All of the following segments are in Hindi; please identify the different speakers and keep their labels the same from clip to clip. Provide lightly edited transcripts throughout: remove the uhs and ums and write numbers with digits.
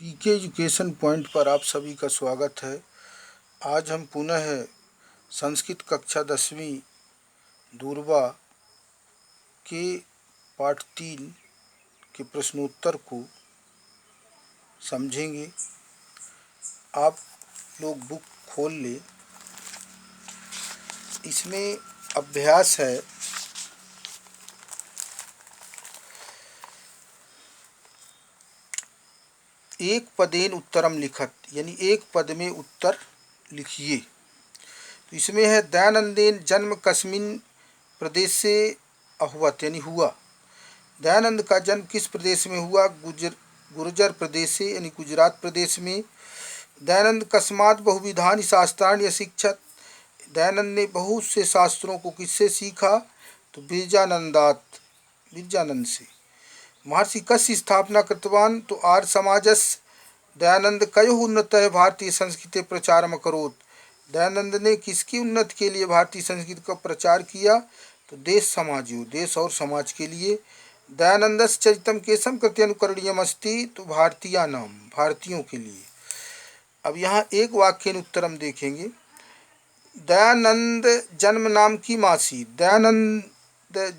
Speaker 1: पीके एजुकेशन पॉइंट पर आप सभी का स्वागत है। आज हम पुनः संस्कृत कक्षा 10वीं दूरबा के पाठ 3 के प्रश्नोत्तर को समझेंगे। आप लोग बुक खोल लें। इसमें अभ्यास है एक पदेन उत्तरम लिखत, यानी एक पद में उत्तर लिखिए। तो इसमें है दयानंदेन जन्म कस्मिन प्रदेश से अहुवत, यानी हुआ। दयानंद का जन्म किस प्रदेश में हुआ? गुर्जर प्रदेश से, यानी गुजरात प्रदेश में। दयानंद कस्मात बहुविधानि शास्त्राणि अशिक्षत, दयानंद ने बहुत से शास्त्रों को किससे सीखा? तो बिरजानंद से। महर्षि कस्य स्थापना कृतवान? तो आर्य समाजस। दयानंद कयोः उन्नतः भारतीय संस्कृति प्रचारम अकरोत्, दयानंद ने किसकी उन्नति के लिए भारतीय संस्कृति का प्रचार किया? तो देश और समाज के लिए। दयानंदस्य चरितम केशम कृते अनुकरणीयम अस्ति, तो भारतीयों के लिए। अब यहाँ एक वाक्य उत्तरम देखेंगे। दयानंद जन्म नाम की मासी, दयानंद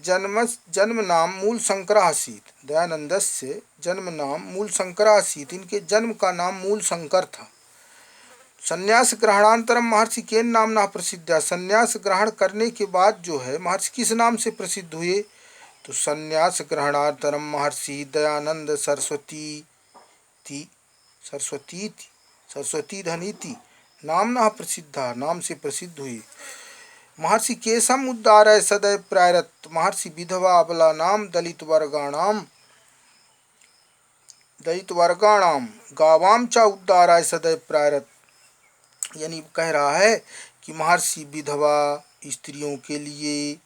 Speaker 1: जन्म नाम मूल शंकरा आसीत, दयानंदस्य जन्म नाम मूल शंकरा आसीत, इनके जन्म का नाम मूल शंकर था। संन्यास ग्रहणांतरम महर्षि केन नामना प्रसिद्ध, संन्यास ग्रहण करने के बाद जो है महर्षि किस नाम से प्रसिद्ध हुए? तो संन्यास ग्रहणांतरम महर्षि दयानंद सरस्वती धनीति नामना प्रसिद्धा, नाम से प्रसिद्ध हुए। महर्षि केशम उद्धारय सदैव प्रायरत, महर्षि विधवा अबला नाम दलित वर्गाणाम गावाम चा उद्धाराय सदैव प्रायरत, यानी कह रहा है कि महर्षि विधवा स्त्रियों के लिए,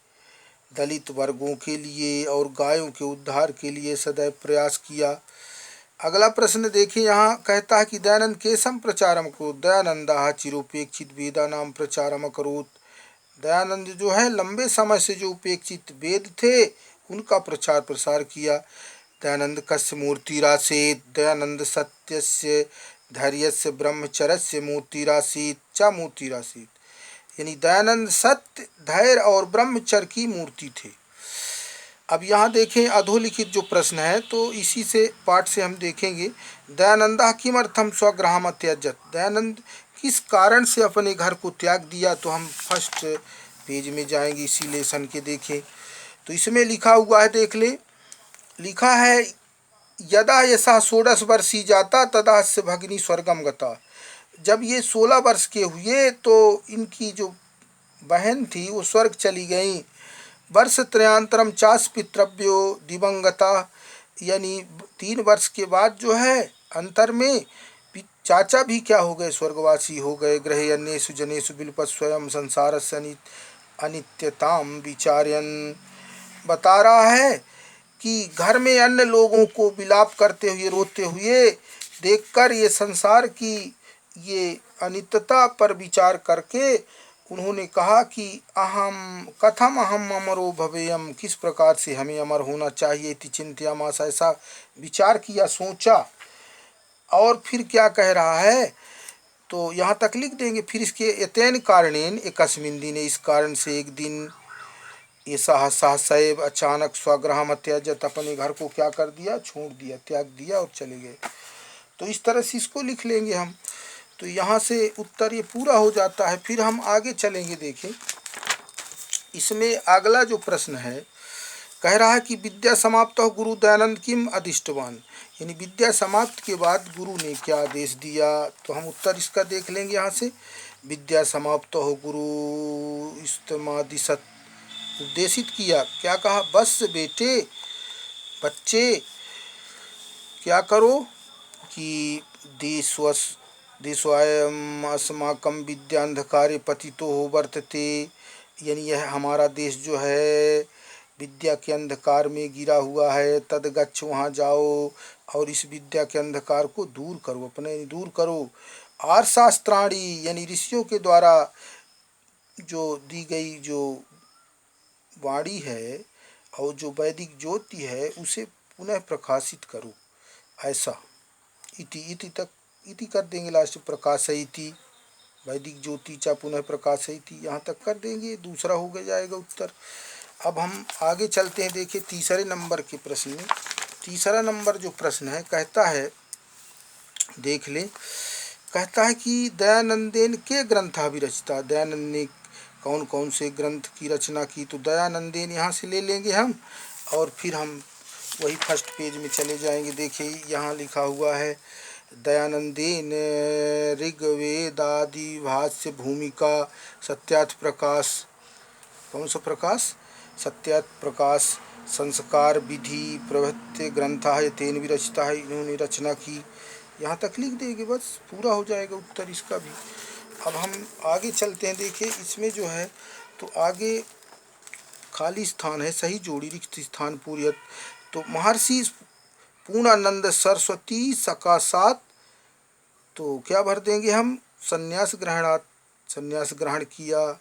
Speaker 1: दलित वर्गों के लिए और गायों के उद्धार के लिए सदैव प्रयास किया। अगला प्रश्न देखिए, यहाँ कहता है कि दयानंद केशम प्रचारम करोत्, दयानंदा चिरोपेक्षित वेदा नाम प्रचारम करोत्, दयानंद जो है लंबे समय से जो उपेक्षित वेद थे उनका प्रचार प्रसार किया। दयानंद कस्य मूर्तिरासीत्, दयानंद सत्यस्य धैर्यस्य ब्रह्मचर्यस्य मूर्तिरासीत्, यानी दयानंद सत्य, धैर्य और ब्रह्मचर्य की मूर्ति थे। अब यहाँ देखें अधोलिखित जो प्रश्न है, तो इसी से पाठ से हम देखेंगे। दयानंदा किमर्थम स्वगृहम त्यजत, दयानंद किस कारण से अपने घर को त्याग दिया? तो हम फर्स्ट पेज में जाएंगे, इसी लेसन के देखें। तो इसमें लिखा हुआ है, देख ले। लिखा है यदा यशा 16 वर्षी जाता तदा से भगिनी स्वर्गम गता, जब ये 16 वर्ष के हुए तो इनकी जो बहन थी वो स्वर्ग चली गई। वर्ष त्रयांतरम चास पितृव्यो दिवंगता, यानी 3 वर्ष के बाद जो है अंतर में चाचा भी क्या हो गए? स्वर्गवासी हो गए। ग्रहे अन्येषु जनेषु विलपत स्वयं संसारस्य अनित्यताम विचार्यन, बता रहा है कि घर में अन्य लोगों को विलाप करते हुए, रोते हुए देखकर ये संसार की ये अनित्यता पर विचार करके उन्होंने कहा कि कथम अहम अमरो भवेयम, किस प्रकार से हमें अमर होना चाहिए। इति चिंतयामास, ऐसा विचार किया, सोचा। और फिर क्या कह रहा है? तो यहाँ तक लिख देंगे। फिर इसके एतेन कारणेन एकस्मिन् दिने, इस कारण से एक दिन, ये सहसैव अचानक स्वगृहम त्यजत, अपने घर को क्या कर दिया? छोड़ दिया, त्याग दिया और चले गए। तो इस तरह से इसको लिख लेंगे हम। तो यहाँ से उत्तर ये पूरा हो जाता है। फिर हम आगे चलेंगे। देखें इसमें अगला जो प्रश्न है, कह रहा है कि विद्या समाप्त हो गुरु दयानंद किम अधिष्टवान, यानी विद्या समाप्त के बाद गुरु ने क्या आदेश दिया? तो हम उत्तर इसका देख लेंगे यहाँ से। विद्या समाप्त हो गुरु इस्तमादिशत, उपदेशित किया। क्या कहा? बस बेटे, बच्चे क्या करो कि देशोऽयम् अस्माकं विद्यान्धकारे पतितो वर्तते, यानी यह हमारा देश जो है विद्या के अंधकार में गिरा हुआ है। तदगच्छ, वहाँ जाओ और इस विद्या के अंधकार को दूर करो, अपने दूर करो। आर्य शास्त्राणी, यानी ऋषियों के द्वारा जो दी गई जो वाणी है और जो वैदिक ज्योति है उसे पुनः प्रकाशित करो, ऐसा इति, इति तक इति कर देंगे लास्ट, प्रकाशयति, वैदिक ज्योति चा पुनः प्रकाशयति, यहाँ तक कर देंगे, दूसरा हो गया जाएगा उत्तर। अब हम आगे चलते हैं, देखिए तीसरे नंबर के प्रश्न में। तीसरा नंबर जो प्रश्न है कहता है, देख ले, कहता है कि दयानंदेन के ग्रंथाभिरचिता, दयानंद ने कौन कौन से ग्रंथ की रचना की। तो दयानंदेन यहाँ से ले लेंगे हम, और फिर हम वही फर्स्ट पेज में चले जाएंगे। देखिए यहाँ लिखा हुआ है, दयानंदेन ऋग्वेदादि भाष्य भूमिका सत्यार्थ प्रकाश, कौन सा प्रकाश, सत्यार्थ प्रकाश, संस्कार विधि प्रभृत्य ग्रंथा है तेन विरचिता है, इन्होंने रचना की। यहाँ तक लिख देंगे, बस पूरा हो जाएगा उत्तर इसका भी। अब हम आगे चलते हैं, देखिए इसमें जो है तो आगे खाली स्थान है, सही जोड़ी रिक्त स्थान पूर्यत। तो महर्षि पूर्णानंद सरस्वती सकाशात, तो क्या भर देंगे हम, संन्यास ग्रहणात, संन्यास ग्रहण किया।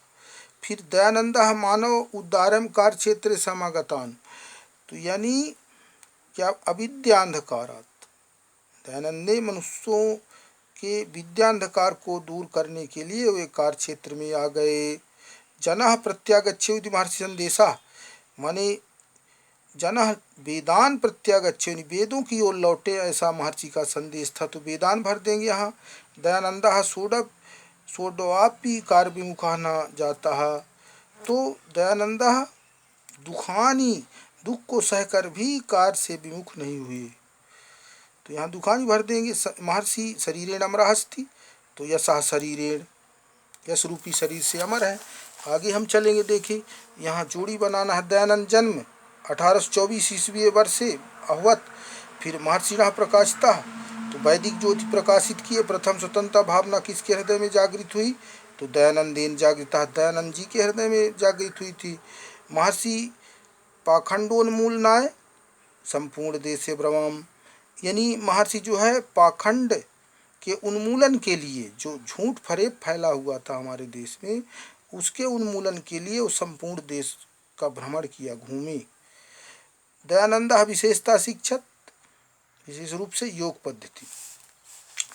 Speaker 1: फिर दयानंद मानव उद्धारम कार्य क्षेत्र समागतान, तो यानी क्या, अविद्यांधकारात, दयानंद ने मनुष्यों के विद्यांधकार को दूर करने के लिए वे कार्य क्षेत्र में आ गए। जनः प्रत्यागच्छेउ इति महर्षि संदेशा, माने जनः वेदान प्रत्यागच्छेउ, वेदों की ओर लौटे ऐसा महर्षि का संदेश था, तो वेदान भर देंगे यहाँ। दयानंदः सोडवापि कार्य विमुखा न जाता है, तो दयानंदः दुखानी, दुख को सहकर भी कार्य से विमुख नहीं हुए, तो यहाँ दुखानी भर देंगे। महर्षि शरीरेण अमरहस्ति, तो यशः शरीरेण, यश रूपी शरीर से अमर है। आगे हम चलेंगे, देखिए यहाँ जोड़ी बनाना है। दयानंद जन्म 1824 ईस्वी वर्षे अभवत, फिर महर्षिणः प्रकाशिता, तो वैदिक ज्योति प्रकाशित किए। प्रथम स्वतंत्रता भावना किसके हृदय में जागृत हुई, तो दयानंदेन जागृता, दयानंद जी के हृदय में जागृत हुई थी। महर्षि पाखंडोन्मूलनाय संपूर्ण देशे भ्रमम, यानी महर्षि जो है पाखंड के उन्मूलन के लिए, जो झूठ फरेब फैला हुआ था हमारे देश में, उसके उन्मूलन के लिए वो संपूर्ण देश का भ्रमण किया, घूमे। दयानंद विशेषता शिक्षक, विशेष रूप से योग पद्धति।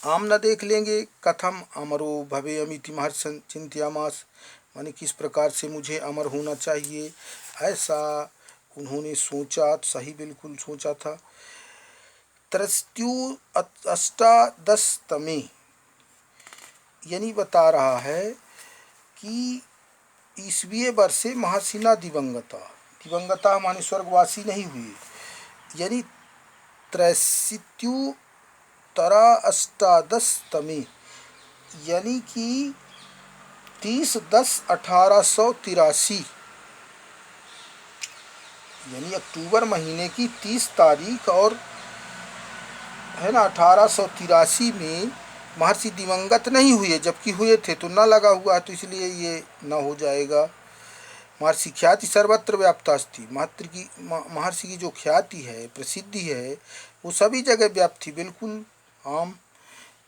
Speaker 1: आमना देख लेंगे, कथम अमरो भवेयमिति महर्षि चिंत्यामास, माने किस प्रकार से मुझे अमर होना चाहिए, ऐसा उन्होंने सोचा, सही बिल्कुल सोचा था। त्रस्त्यु अष्टादशतमे, यानी बता रहा है कि ईसवीं वर्षे महर्षिना दिवंगता, दिवंगता माने स्वर्गवासी नहीं हुए, यानी त्रैसित्युत्तरा अष्टादशतमे, यानी कि 30/10/1883, यानी अक्टूबर महीने की 30 तारीख और है ना 1883 में महर्षि दिवंगत नहीं हुए, जबकि हुए थे तो न लगा हुआ है, तो इसलिए ये न हो जाएगा। महर्षि ख्याति सर्वत्र व्याप्तास्ति, महर्षि की जो ख्याति है, प्रसिद्धि है, वो सभी जगह व्याप्त थी, बिल्कुल आम।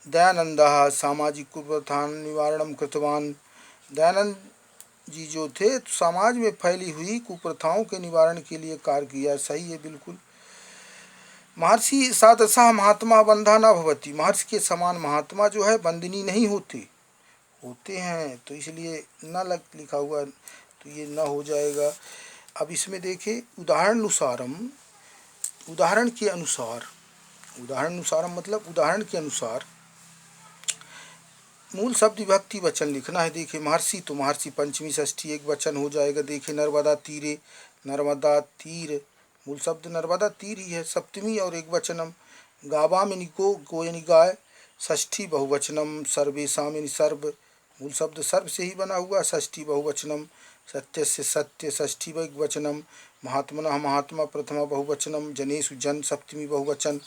Speaker 1: दयानंद सामाजिक कुप्रथान निवारणम कृतवान, दयानंद जी जो थे तो समाज में फैली हुई कुप्रथाओं के निवारण के लिए कार्य किया, सही है बिल्कुल। महर्षि सादशः महात्मा बंधा न भवती, महर्षि के समान महात्मा जो है बंदनी नहीं होते, होते हैं, तो इसलिए न लिखा हुआ, तो ये न हो जाएगा। अब इसमें देखिए उदाहरणानुसारम, उदाहरण के अनुसार, उदाहरणानुसारम मतलब उदाहरण के अनुसार मूल शब्द विभक्ति वचन लिखना है। देखिए महर्षि, तो महर्षि पंचमी षष्ठी एक वचन हो जाएगा। देखिए नर्मदा तीरे, नर्मदा तीर, मूल शब्द नर्मदा तीर ही है, सप्तमी और एक वचनम। गावाम यानी गो यानी गाय, षष्ठी बहुवचनम। सर्वेशाम यानी सर्व, मूल शब्द सर्व से ही बना हुआ, षष्ठी बहुवचनम। सत्य से सत्य, षष्ठी एक वचनम। महात्मनः महात्मा प्रथमा बहुवचनम। जनेषु जन, सप्तमी बहुवचन।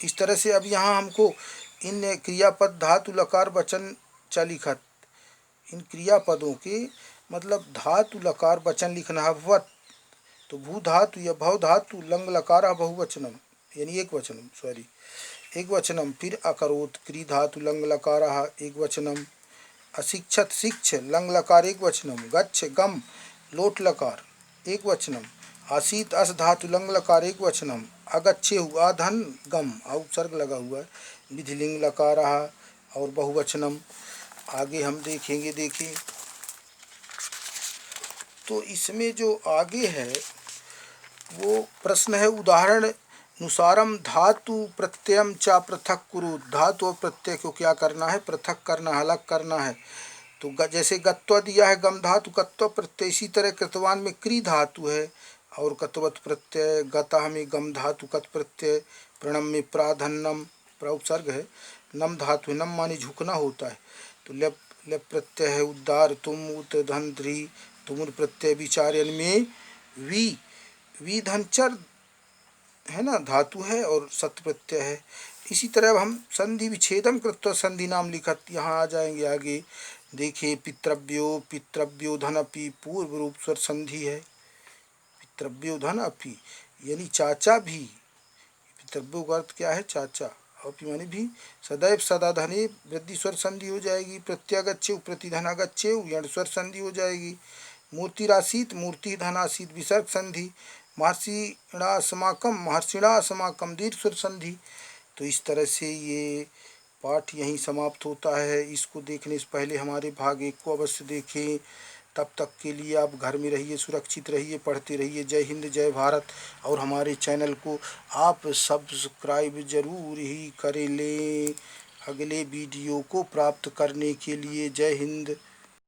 Speaker 1: इस तरह से अब यहाँ हमको इन क्रियापद धातु लकार वचन च लिखत, इन क्रियापदों के मतलब धातु लकार वचन लिखना है। वत, तो भू धातु या भव धातु लंग लकार बहुवचनम, यानी एक वचनम, सॉरी एक वचनम। फिर अकरोत, क्री धातु लंग लकार एक वचनम। अशिक्षत, शिक्ष लंग लकार एक वचनम। गच्छ, गम लोट लकार एक वचनम। आसीत, अस धातु लंग लकार एक वचनम। अगच्छेहु, आधन गम उपसर्ग लगा हुआ है, विधिलिंग लकारः और बहुवचनम। आगे हम देखेंगे, देखिए तो इसमें जो आगे है वो प्रश्न है, उदाहरण अनुसारम धातु प्रत्ययम चा पृथक कुरु। धातु और प्रत्यय को क्या करना है? पृथक करना, अलग करना है। तो जैसे गत्व दिया है गम धातु कत्व प्रत्यय, इसी तरह कृतवान में क्री धातु है और कत्वत प्रत्यय, गता में गम धातु कत प्रत्यय, प्रणम में प्राधन्नम उपसर्ग है, नम धातु है, नम माने झुकना होता है। तो लप लप प्रत्यय है उद्दार तुम उत धन ध्री, तुमुर प्रत्यय विचार्यन में वी धन चर है ना धातु है और सत प्रत्यय है। इसी तरह अब हम संधि विच्छेदम कृत्वा संधि नाम लिखत यहाँ आ जाएंगे आगे। देखिए पितृव्यो धन अपि पूर्व रूप स्वर संधि है। पितृव्यो धन अपि यानी चाचा भी, पितृव्यो का अर्थ क्या है? चाचा। अपि माने भी, सदैव सदा धने वृद्धि स्वर संधि हो जाएगी। प्रत्यगच्छे प्रतिधनागच्छे यण स्वर संधि हो जाएगी। मूर्तिरासीत मूर्ति धनासीत विसर्ग संधि। महर्षिणा समाकम दीर्घ स्वर संधि। तो इस तरह से ये पाठ यहीं समाप्त होता है। इसको देखने से पहले हमारे भाग 1 को अवश्य देखें। तब तक के लिए आप घर में रहिए, सुरक्षित रहिए, पढ़ते रहिए। जय हिंद, जय भारत। और हमारे चैनल को आप सब्सक्राइब जरूर ही करें लें अगले वीडियो को प्राप्त करने के लिए। जय हिंद।